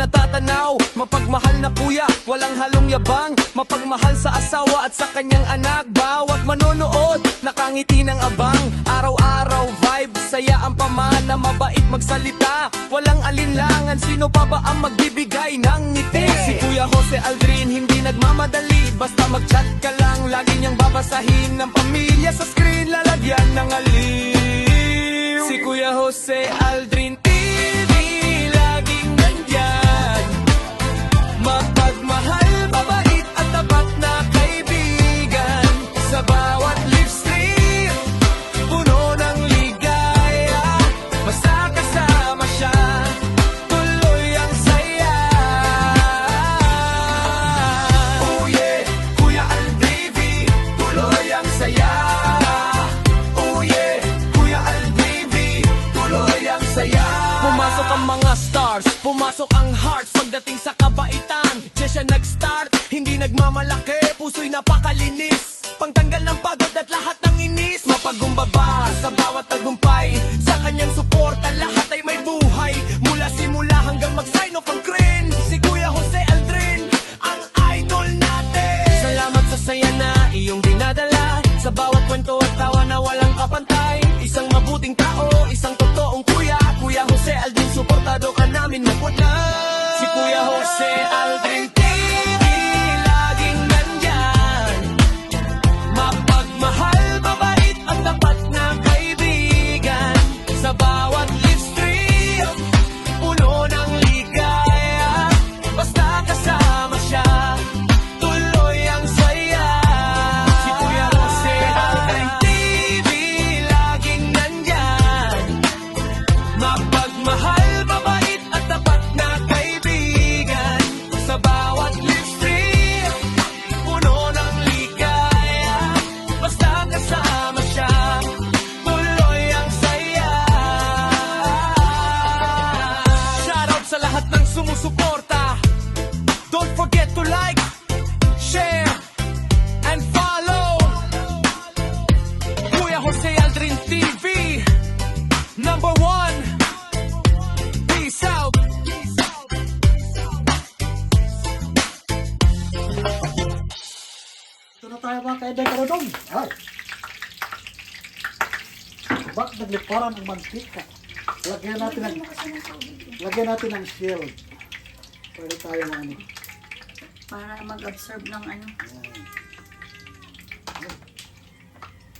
natatanaw. Mapagmahal na kuya, walang halong yabang. Mapagmahal sa asawa at sa kanyang anak. Bawat manonood, nakangiti ng abang. Araw-araw vibe, saya ang pamana. Mabait magsalita, walang alinlangan. Sino pa ba ang magbibigay ng ngiti? Si Kuya Jose Aldrin, hindi nagmamadali. Basta mag-chat ka lang, lagi niyang babasahin. Ng pamilya sa screen, lalagyan ng aliw. Si Kuya Jose Aldrin TV, laging nandyan. Mapagmahal, mabait at tapat na kaibigan. Sa bawat live stream, puno ng ligaya. Basta kasama siya, tuloy ang saya. Oh yeah, Kuya Aldrin TV, tuloy ang saya. Oh yeah, Kuya Aldrin TV, tuloy ang saya. Pumasok ang mga stars, pumasok ang hearts. Pagdating sa kabaitan, diyan siya nag-start. Hindi nagmamalaki, puso'y napakalinis. Pangtanggal ng pagod at lahat ng inis. Mapagumbaba sa bawat tagumpay. Sa kanyang suporta, lahat ay may buhay. Mula simula hanggang mag-sign off ang crane. Si Kuya Jose Aldrin, ang idol natin. Salamat sa saya na iyong dinadala. Sa bawat kwento at tawa na walang kapantay. Isang mabuting tao, isang totoong kuya. Kuya Jose Aldrin, suportado ka namin magwala. Si Kuya Jose Aldrin TV, laging nandyan. Mapagmahal, mabait at tapat na kaibigan. Sa bawat live stream, puno ng ligaya. Basta kasama siya, tuloy ang saya. Si Kuya Jose Aldrin TV, laging nandyan. Mapagmahal, mabait at tapat na kaibigan. Sa bawat live stream, puno ng ligaya. Basta kasama siya, tuloy ang saya. Shoutout sa lahat ng sumusuporta. Don't forget to like, share, and follow Kuya Jose Aldrin TV, number 1. Peace out. Ito na tayo mga kaibay karudong. Ay. Bak nagliparan ang mantika. Lagyan natin ng shield. Pwede tayo ano. Para mag-absorb ng ano. Ayan.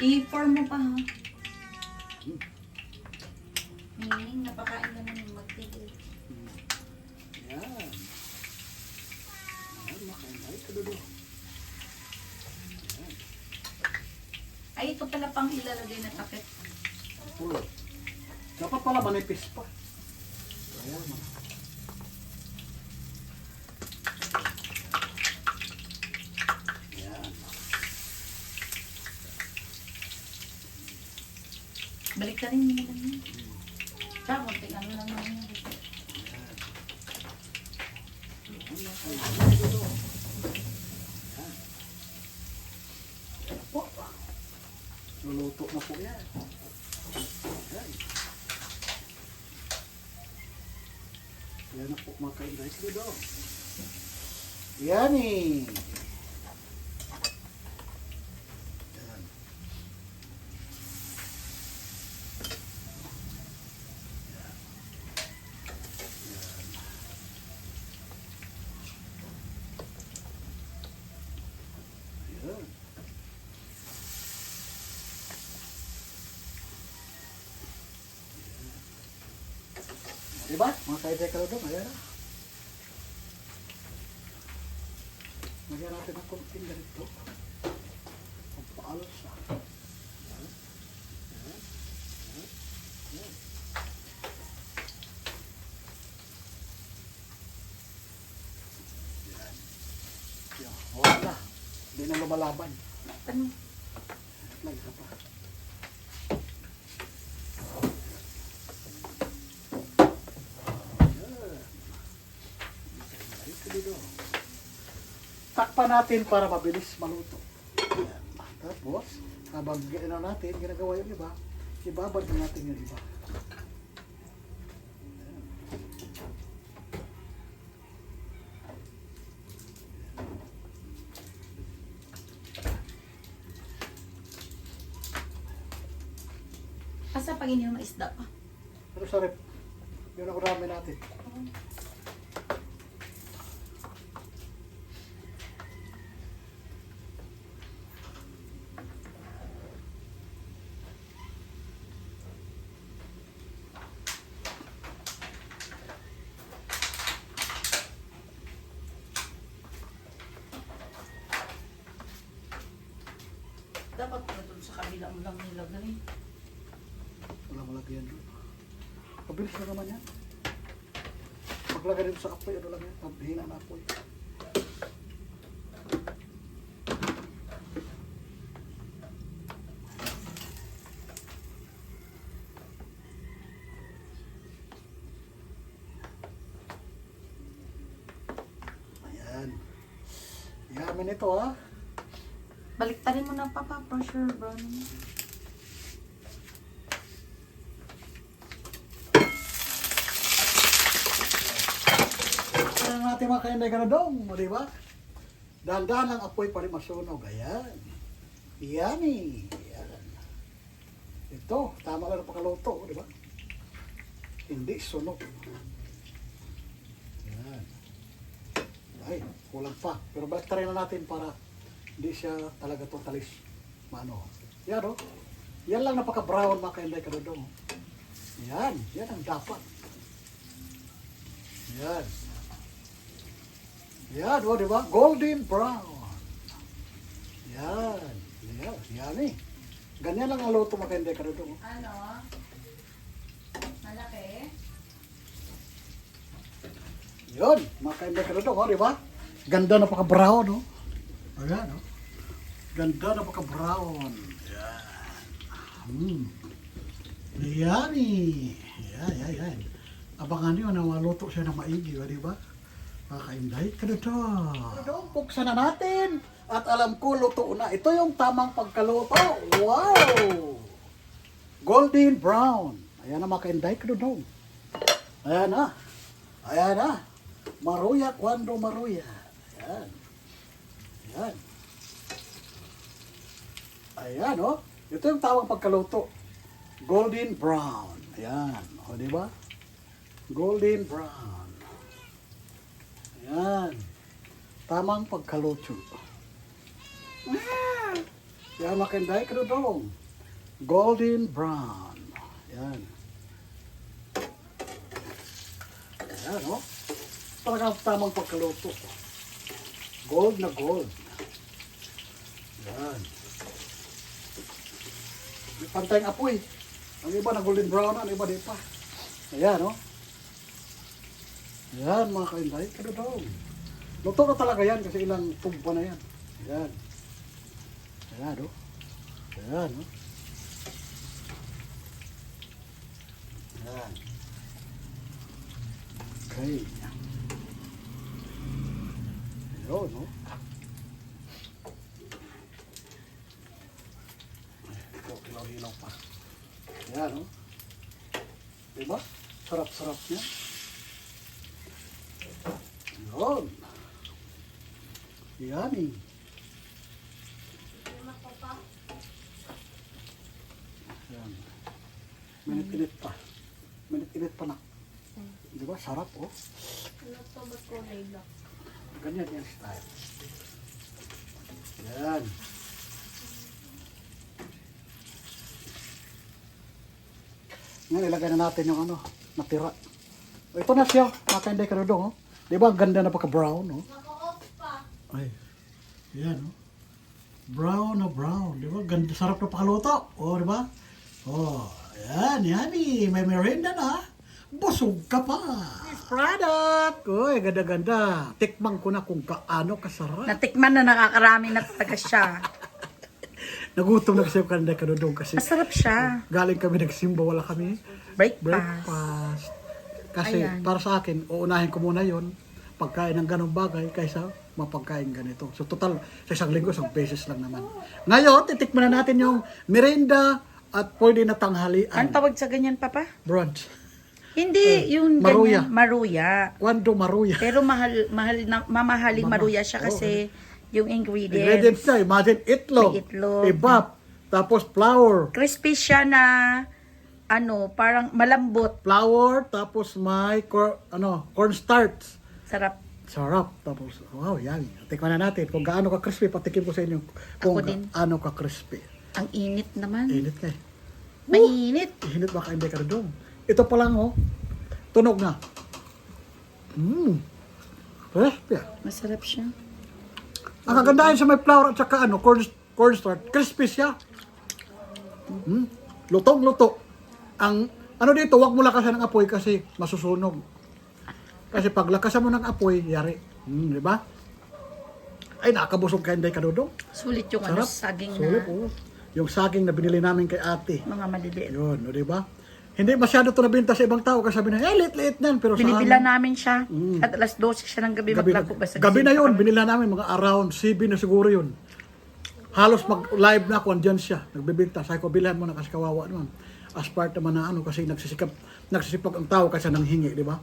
I-pour mo pa ha. Meaning, napakain naman yung magtigil. Ayan. Ayan mga kaibay karudong. Ay, ito pala pang ilalagay na takip. Ulo. Dapat pala manipis pa. Ayan mga. Ayan. Balik ka rin mo lang yun. Tsaka, konting ano lang naman yun. Luluto na po yan. Ayan. Yan na po mga kainday dito. Yan eh. Yan. Yan. Diba? Mga kaibay karudong, ayan na. Lagyan natin ng konting ganito. Pagpaalot siya. Ayan. Ayan. Ayan. Ayan. Ayan. Ayan. Wala. Hindi na lumalaban. Ano? Lagi ka pa. Takpan natin para mabilis maluto. Ayan. Tapos, habang natin, ginagawa yung iba, ibabad na natin yung iba. Ayan. pag-ininom ng isda pa. Pero sa rep, yun ang ramen natin. Dapat na doon sa kabila mo lang nilagay. Wala malagyan doon. Mabilis na naman yan. Paglagay dito sa apoy, ano lang yan? Maghina na apoy. Ayan. Yamin ito ha. Baliktarin mo na papa, for sure, brown. Ano natin mga kainday ka na dong, di ba? Dahan-dahan ang apoy pa rin masunog. Ayan. Yummy. Ayan. Ito, tama lang ang pakaluto, di ba? Hindi sunog. Ayan. Ay, kulang pa. Pero balik tayo na natin para hindi siya talaga totalis. Mano. Yan o. Yan lang napaka-brown mga kainday ka na dong. Yan. Yan ang dapat. Yan. Yan, o, di ba? Golden brown. Yan. Yan. Yan eh. Ganyan lang ang luto mga kainday ka na dong. Ano? Malaki? Yun, mga kainday ka na dong, o, di ba? Ganda na paka-brown, o. Ayan, o. Ganda na paka-brown. Yan. Yummy. Yan, yan, yan. Abangan nyo na maluto siya ng maigi, di ba? Makainday ka na to. Buksan na natin. At alam ko, luto na. Ito yung tamang pagkaluto. Wow! Golden brown. Ayan na, makainday ka na to. Ayan na. Ayan na. Maruya cuando maruya. Ayan. Ayan. Ayan, oh. Ito yung tawag pagkaluto. Golden brown. Ayan. O, di ba? Golden brown. Ayan. Tamang pagkaluto. Ayan, makinday ka dong. Golden brown. Ayan. Ayan, oh. Talagang tamang pagkaluto. Gold na gold. Ayan. May pantay ang apoy. Ang iba na golden brown, ang iba di pa. Ayan, no? Ayan, mga kainday. Ano daw? Luto na talaga yan kasi ilang tumpa na yan. Ayan. Ayan, no? Ayan, no? Ayan. Okay. Ayan, no? Hilaw pa. Ayan, no? Diba? Sarap-sarap niya. Yun. Yummy. Ayan. Minit-init pa. Minit-init pa na. Diba? Sarap, oh. Ganyan yan style. Ayan. Ngayon, ilagay na natin yung ano, natira. O, ito na siya, mga kainday ka na dong, oh. Di ba, ang ganda na pagka-brown, oh. Ay, yan, oh. Brown na brown, di ba? Ganda, sarap na pakaluto, oh, di ba? Oh, yan, yummy. May merienda na. Busog ka pa. This product. Uy, ganda-ganda. Tikman ko na kung kaano kasarap. Natikman na nakakarami na talaga siya. Nagutom na kasi yung kanday ka dong kasi Masarap siya. galing kami nagsimba, wala kami breakfast. Kasi Ayan. para sa akin, uunahin ko muna yon pagkain ng ganong bagay kaysa mapagkain ganito. So total, sa isang linggo, isang beses lang naman. Ngayon, titikman na natin yung merienda at pwede na tanghalian. Anong tawag sa ganyan, Papa? Brunch. Hindi, yung maruya. ganyan, maruya. Kwando maruya. Pero mamahaling maruya siya kasi yung ingredients. Ingredients na, imagine itlog, May itlog. ibap, tapos flour. Crispy siya na parang malambot. Flour, tapos may cornstarch. Sarap. Sarap. Tapos, wow, yan. Tikman na natin kung gaano ka crispy. Patikim ko sa inyo kung Ako din. gaano ka crispy. Ang init naman. Init ka eh. Mainit. Init baka hindi ka doon. Ito pa lang tunog na. Crispy. Masarap siya. Ang kagandahan sa may flour at saka cornstarch, crispy siya. Lutong-luto. Ang dito, wag mo lakasan ng apoy kasi masusunog. Kasi pag lakasan mo ng apoy, yari. Di ba? Ay, nakakabusog ka hindi ka dodong. Sulit yung Sarap. saging Sulit, na oo. Yung saging na binili namin kay ate. mga maliliit. Yun, di ba? Hindi masyado ito nabinta sa ibang tao kasi sabi na, liit-liit yan. Pero Binibila sa namin siya. At alas 12 siya ng gabi maglako. gabi na yun, binila namin mga around 7 na siguro yun. Halos mag-live na ako, andyan siya. Nagbibinta. Sabi ko, bilhan mo na kasi kawawa naman. As part naman na kasi nagsisipag ang tao kasi nanghingi, di ba?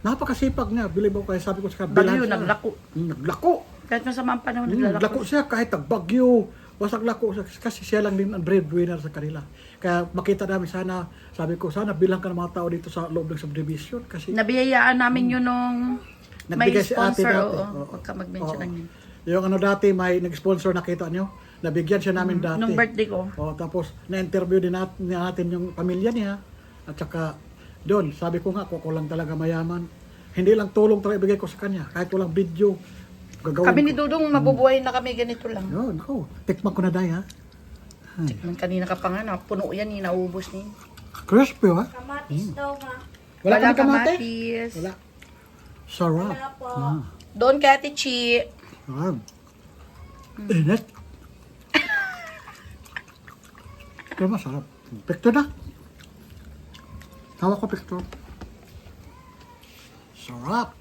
Napakasipag niya. Bili mo kaya sabi ko sa Bagyo, siya. naglako. Naglako. Kahit masama ang panahon, Naglako naglalako. siya kahit nagbagyo. Basag lako siya kasi siya lang din ang breadwinner sa kanila. Kaya makita namin sana, sabi ko, sana bilang ka ng mga tao dito sa loob ng subdivision kasi Nabiyayaan namin yun nung may nagbigay si ate sponsor. dati. Oo, huwag ka mag-mention Oo. ng yun. Yung dati may nag-sponsor nakita nyo, nabigyan siya namin dati. Nung birthday ko. Tapos na-interview din natin yung pamilya niya at saka doon, sabi ko nga, ko lang talaga mayaman. Hindi lang tulong talaga ibigay ko sa kanya, kahit walang video, gagawin Kami ni ko. Dudong, mabubuhay na kami ganito lang. Yun, ako, tikman ko na dahil ha. Nung kanina ka pa nga, puno yan, inaubos ni. Crispy ha? Kamatis daw ma. Wala ka kamate? kamatis. Wala. Sarap. Wala po. Doon kay Ate Chi. Sarap. Init. Pero masarap. Picture na. Hawak ko picture. Sarap.